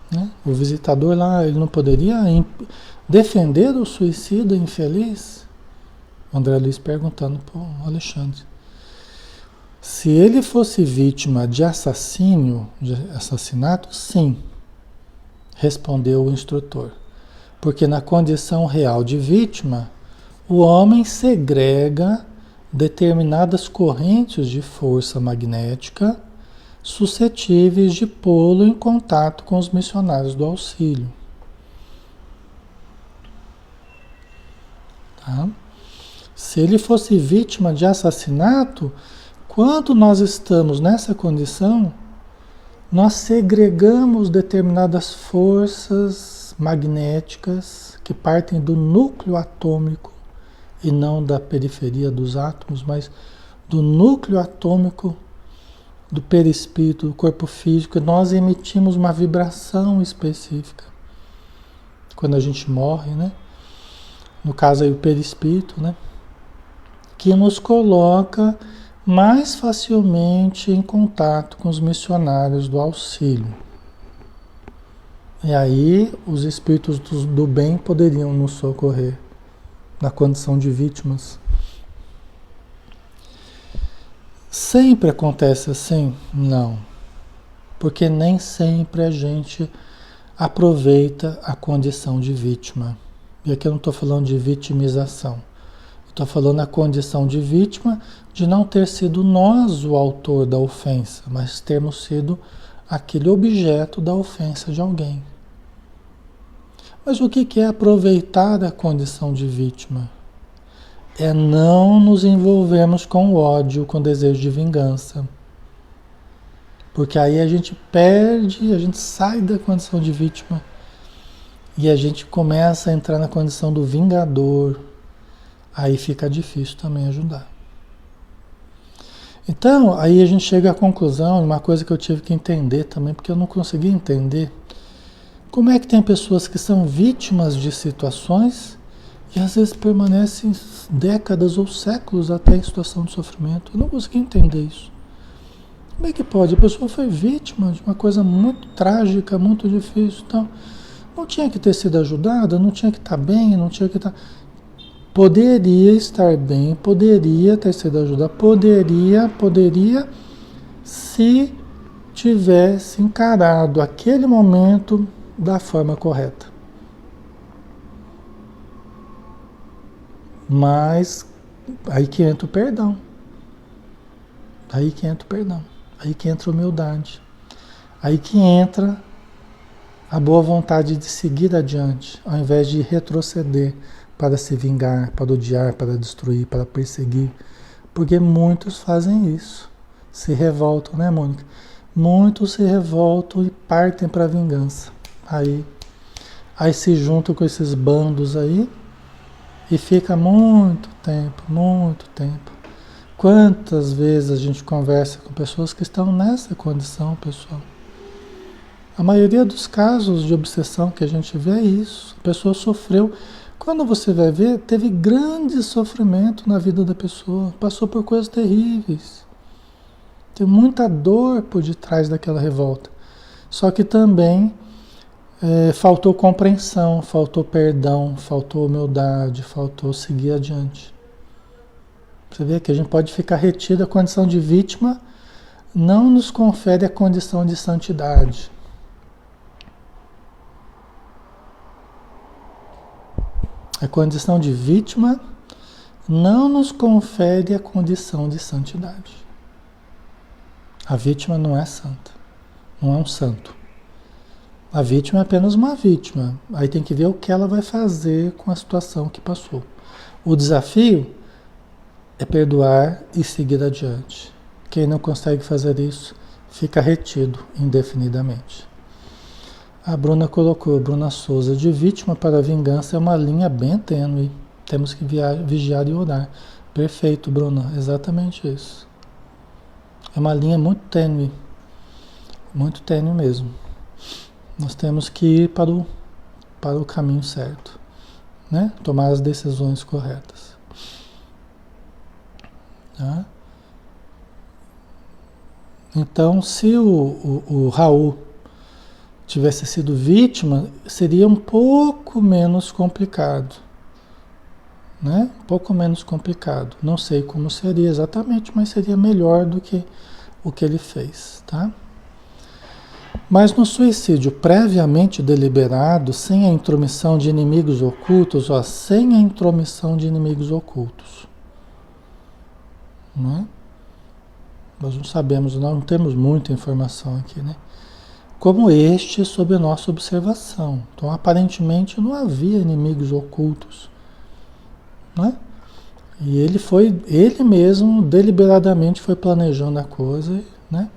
Né? O visitador lá, ele não poderia defender o suicídio infeliz? O André Luiz perguntando para o Alexandre. Se ele fosse vítima de assassinato, sim, respondeu o instrutor. Porque na condição real de vítima, o homem segrega determinadas correntes de força magnética suscetíveis de pô-lo em contato com os missionários do auxílio. Tá? Se ele fosse vítima de assassinato, quando nós estamos nessa condição, nós segregamos determinadas forças magnéticas que partem do núcleo atômico e não da periferia dos átomos, mas do núcleo atômico do perispírito, do corpo físico, e nós emitimos uma vibração específica quando a gente morre, né? No caso aí o perispírito, né? Que nos coloca mais facilmente em contato com os missionários do auxílio. E aí os espíritos do bem poderiam nos socorrer na condição de vítimas. Sempre acontece assim? Não. Porque nem sempre a gente aproveita a condição de vítima. E aqui eu não estou falando de vitimização. Estou falando a condição de vítima de não ter sido nós o autor da ofensa, mas termos sido aquele objeto da ofensa de alguém. Mas o que é aproveitar a condição de vítima? É não nos envolvermos com ódio, com desejo de vingança. Porque aí a gente perde, a gente sai da condição de vítima e a gente começa a entrar na condição do vingador. Aí fica difícil também ajudar. Então, aí a gente chega à conclusão, uma coisa que eu tive que entender também, porque eu não consegui entender. Como é que tem pessoas que são vítimas de situações e às vezes permanecem décadas ou séculos até em situação de sofrimento? Eu não consegui entender isso. Como é que pode? A pessoa foi vítima de uma coisa muito trágica, muito difícil. Então, não tinha que ter sido ajudada, não tinha que estar bem, não tinha que estar... Poderia estar bem, poderia ter sido ajudada, poderia, se tivesse encarado aquele momento da forma correta. Mas aí que entra o perdão. Aí que entra o perdão. Aí que entra a humildade. Aí que entra a boa vontade de seguir adiante, ao invés de retroceder para se vingar, para odiar, para destruir, para perseguir. Porque muitos fazem isso. Se revoltam, né, Mônica? Muitos se revoltam e partem para a vingança. Aí se juntam com esses bandos aí e fica muito tempo, muito tempo. Quantas vezes a gente conversa com pessoas que estão nessa condição, pessoal? A maioria dos casos de obsessão que a gente vê é isso. A pessoa sofreu. Quando você vai ver, teve grande sofrimento na vida da pessoa. Passou por coisas terríveis. Tem muita dor por detrás daquela revolta. Só que também faltou compreensão, faltou perdão, faltou humildade, faltou seguir adiante. Você vê que a gente pode ficar retido. A condição de vítima não nos confere a condição de santidade. A condição de vítima não nos confere a condição de santidade. A vítima não é santa, não é um santo. A vítima é apenas uma vítima. Aí tem que ver o que ela vai fazer com a situação que passou. O desafio é perdoar e seguir adiante. Quem não consegue fazer isso, fica retido indefinidamente. A Bruna colocou, Bruna Souza, de vítima para vingança é uma linha bem tênue. Temos que vigiar e orar. Perfeito, Bruna, exatamente isso. É uma linha muito tênue mesmo. Nós temos que ir para o caminho certo, né? Tomar as decisões corretas. Tá? Então, se o Raul tivesse sido vítima, seria um pouco menos complicado, né? Um pouco menos complicado. Não sei como seria exatamente, mas seria melhor do que o que ele fez, tá? Mas no suicídio previamente deliberado, sem a intromissão de inimigos ocultos, ó, sem a intromissão de inimigos ocultos, não é? Nós não sabemos, nós não temos muita informação aqui, né? Como este sob a nossa observação. Então, aparentemente, não havia inimigos ocultos, né? E ele mesmo, deliberadamente, foi planejando a coisa, né?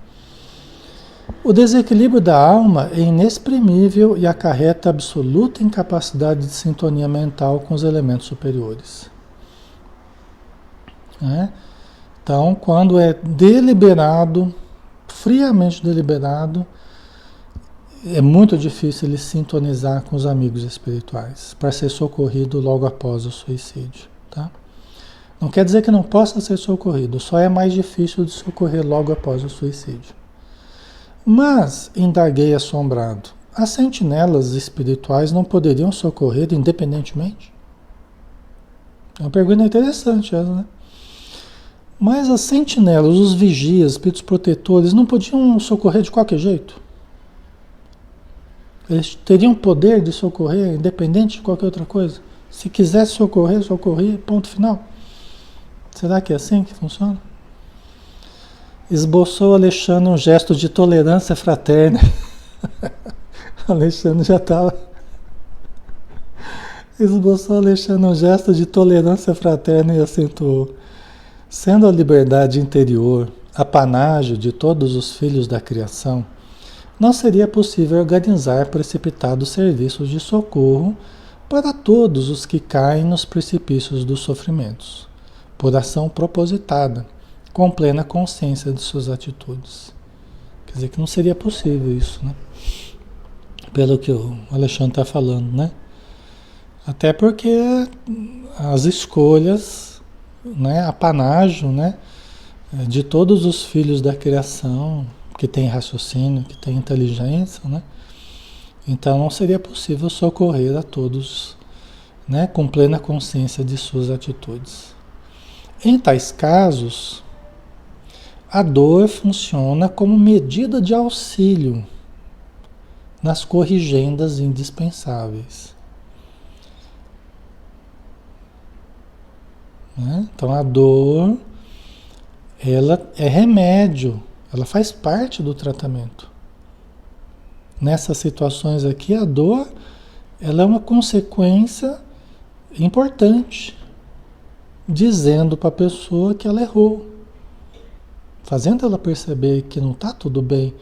O desequilíbrio da alma é inexprimível e acarreta absoluta incapacidade de sintonia mental com os elementos superiores, né? Então, quando é deliberado, friamente deliberado, é muito difícil ele sintonizar com os amigos espirituais para ser socorrido logo após o suicídio, tá? Não quer dizer que não possa ser socorrido, só é mais difícil de socorrer logo após o suicídio. Mas, indaguei assombrado, as sentinelas espirituais não poderiam socorrer independentemente? É uma pergunta interessante essa, né? Mas as sentinelas, os vigias, espíritos protetores, não podiam socorrer de qualquer jeito? Eles teriam poder de socorrer independente de qualquer outra coisa? Se quisesse socorrer, socorria, ponto final. Será que é assim que funciona? Esboçou Alexandre um gesto de tolerância fraterna. Alexandre já estava... Esboçou Alexandre um gesto de tolerância fraterna e acentuou: sendo a liberdade interior apanágio de todos os filhos da criação, não seria possível organizar precipitados serviços de socorro para todos os que caem nos precipícios dos sofrimentos, por ação propositada, com plena consciência de suas atitudes. Quer dizer que não seria possível isso, né? Pelo que o Alexandre está falando, né? Até porque as escolhas, né, apanágio, né, de todos os filhos da criação, que tem raciocínio, que tem inteligência, né? Então não seria possível socorrer a todos, né, com plena consciência de suas atitudes. Em tais casos, a dor funciona como medida de auxílio nas corrigendas indispensáveis. né? Então a dor, ela é remédio, ela faz parte do tratamento. Nessas situações aqui, a dor, ela é uma consequência importante, dizendo para a pessoa que ela errou, fazendo ela perceber que não está tudo bem,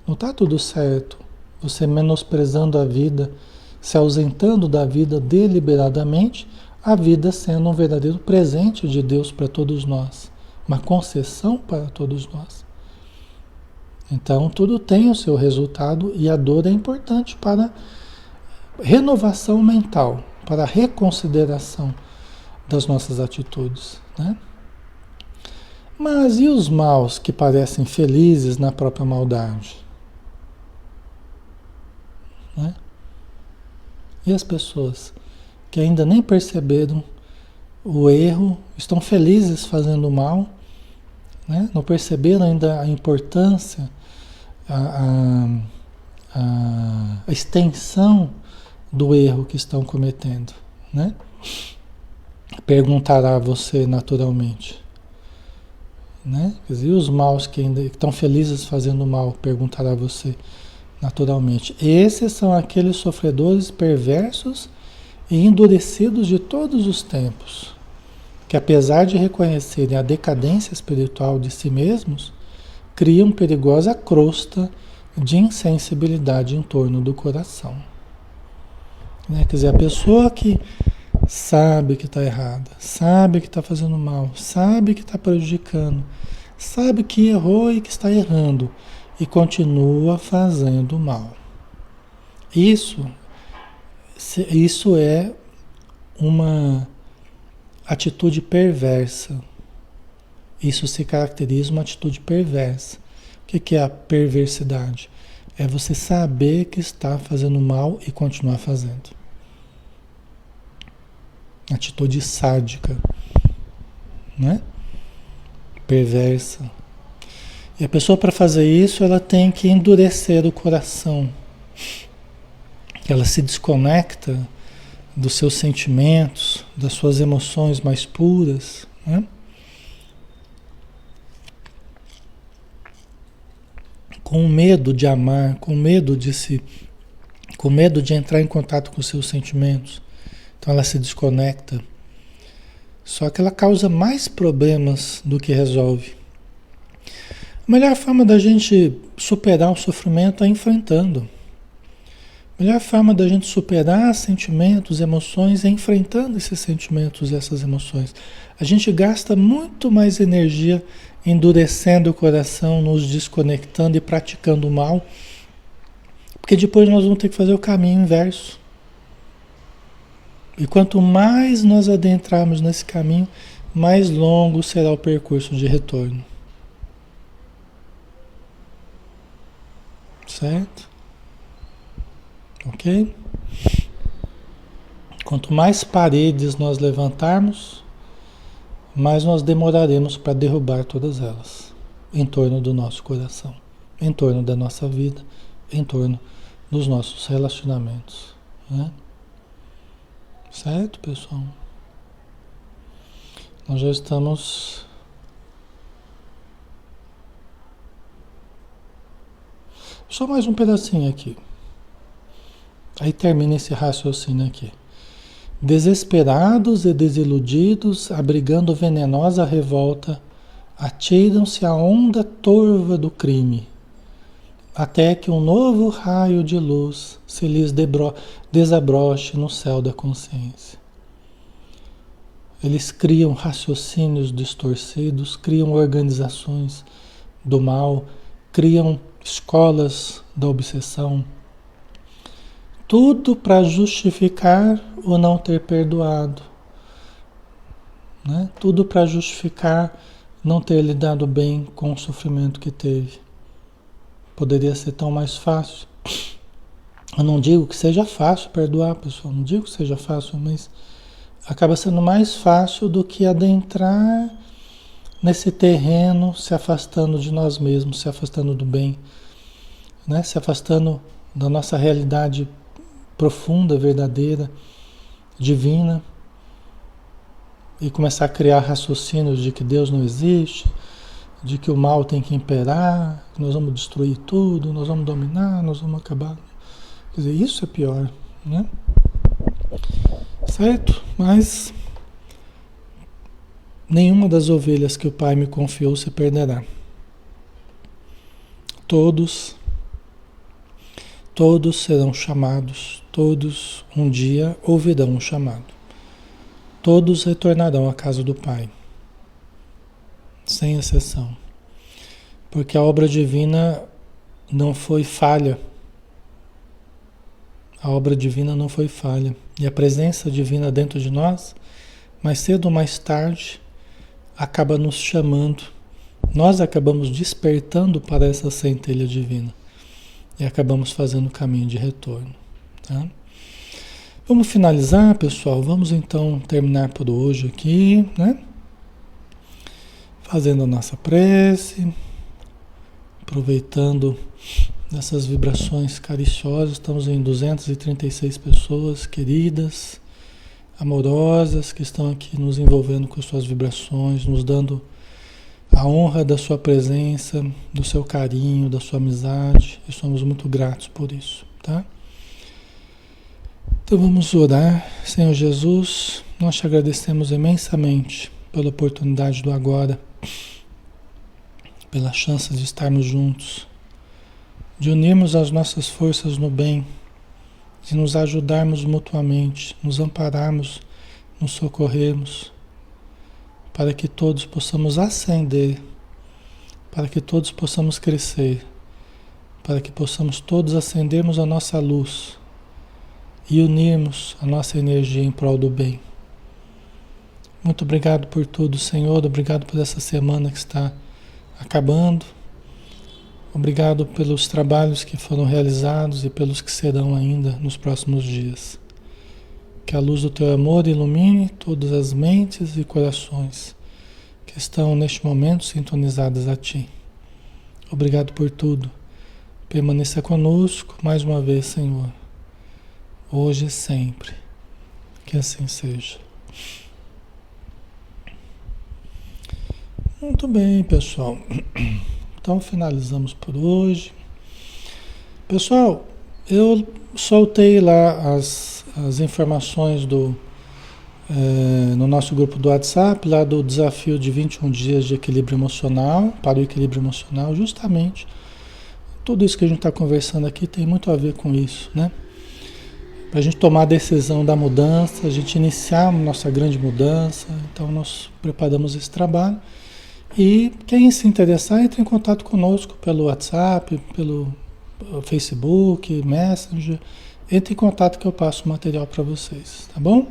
não está tudo certo, você menosprezando a vida, se ausentando da vida deliberadamente, a vida sendo um verdadeiro presente de Deus para todos nós, uma concessão para todos nós. Então, tudo tem o seu resultado e a dor é importante para renovação mental, para reconsideração das nossas atitudes, né? Mas e os maus que parecem felizes na própria maldade? Né? E as pessoas que ainda nem perceberam o erro, estão felizes fazendo mal, né? Não perceberam ainda a importância, a extensão do erro que estão cometendo, né? Perguntará a você naturalmente, né? Quer dizer, e os maus que ainda estão felizes fazendo mal, perguntará a você naturalmente. Esses são aqueles sofredores perversos e endurecidos de todos os tempos, que apesar de reconhecerem a decadência espiritual de si mesmos, criam perigosa crosta de insensibilidade em torno do coração. Né? Quer dizer, a pessoa que sabe que está errada, sabe que está fazendo mal, sabe que está prejudicando, sabe que errou e que está errando e continua fazendo mal. Isso é uma atitude perversa. Isso se caracteriza uma atitude perversa. O que é a perversidade? É você saber que está fazendo mal e continuar fazendo. Atitude sádica, né? Perversa. E a pessoa, para fazer isso, ela tem que endurecer o coração. Ela se desconecta dos seus sentimentos, das suas emoções mais puras, né? Com medo de amar, com medo de entrar em contato com os seus sentimentos. Então ela se desconecta. Só que ela causa mais problemas do que resolve. A melhor forma da gente superar o sofrimento é enfrentando. A melhor forma da gente superar sentimentos, emoções é enfrentando esses sentimentos e essas emoções. A gente gasta muito mais energia endurecendo o coração, nos desconectando e praticando o mal, porque depois nós vamos ter que fazer o caminho inverso. E quanto mais nós adentrarmos nesse caminho, mais longo será o percurso de retorno. Certo? Ok? Quanto mais paredes nós levantarmos, mais nós demoraremos para derrubar todas elas em torno do nosso coração, em torno da nossa vida, em torno dos nossos relacionamentos, né? Certo, pessoal? Nós já estamos... Só mais um pedacinho aqui. Aí termina esse raciocínio aqui. Desesperados e desiludidos, abrigando venenosa revolta, atiram-se à onda torva do crime, até que um novo raio de luz se lhes desabroche no céu da consciência. Eles criam raciocínios distorcidos, criam organizações do mal, criam escolas da obsessão, tudo para justificar o não ter perdoado, né? Tudo para justificar não ter lidado bem com o sofrimento que teve. Poderia ser tão mais fácil. Eu não digo que seja fácil perdoar, pessoal, não digo que seja fácil, mas acaba sendo mais fácil do que adentrar nesse terreno, se afastando de nós mesmos, se afastando do bem, né? Se afastando da nossa realidade profunda, verdadeira, divina, e começar a criar raciocínios de que Deus não existe, de que o mal tem que imperar, que nós vamos destruir tudo, nós vamos dominar, nós vamos acabar. Quer dizer, isso é pior, né? Certo? Mas nenhuma das ovelhas que o Pai me confiou se perderá. Todos serão chamados, todos um dia ouvirão o chamado. Todos retornarão à casa do Pai, sem exceção. Porque a obra divina não foi falha. A obra divina não foi falha. E a presença divina dentro de nós, mais cedo ou mais tarde, acaba nos chamando. Nós acabamos despertando para essa centelha divina. E acabamos fazendo o caminho de retorno. Tá? Vamos finalizar, pessoal. Vamos então terminar por hoje aqui, né? Fazendo a nossa prece, aproveitando dessas vibrações cariciosas. Estamos em 236 pessoas queridas, amorosas, que estão aqui nos envolvendo com as suas vibrações, nos dando a honra da sua presença, do seu carinho, da sua amizade, e somos muito gratos por isso, tá? Então vamos orar. Senhor Jesus, nós te agradecemos imensamente pela oportunidade do agora, pela chance de estarmos juntos, de unirmos as nossas forças no bem, de nos ajudarmos mutuamente, nos ampararmos, nos socorrermos, para que todos possamos ascender, para que todos possamos crescer, para que possamos todos acendermos a nossa luz e unirmos a nossa energia em prol do bem. Muito obrigado por tudo, Senhor. Obrigado por essa semana que está acabando. Obrigado pelos trabalhos que foram realizados e pelos que serão ainda nos próximos dias. Que a luz do Teu amor ilumine todas as mentes e corações que estão neste momento sintonizadas a Ti. Obrigado por tudo. Permaneça conosco mais uma vez, Senhor, hoje e sempre. Que assim seja. Muito bem, pessoal. Então finalizamos por hoje. Pessoal, eu soltei lá as informações no nosso grupo do WhatsApp, lá do desafio de 21 dias de equilíbrio emocional, para o equilíbrio emocional, justamente. Tudo isso que a gente está conversando aqui tem muito a ver com isso, né? Para a gente tomar a decisão da mudança, a gente iniciar a nossa grande mudança. Então nós preparamos esse trabalho. E quem se interessar, entre em contato conosco pelo WhatsApp, pelo Facebook, Messenger. Entre em contato que eu passo o material para vocês, tá bom?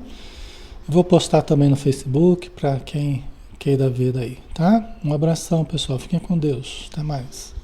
Vou postar também no Facebook para quem queira ver aí, tá? Um abração, pessoal. Fiquem com Deus. Até mais.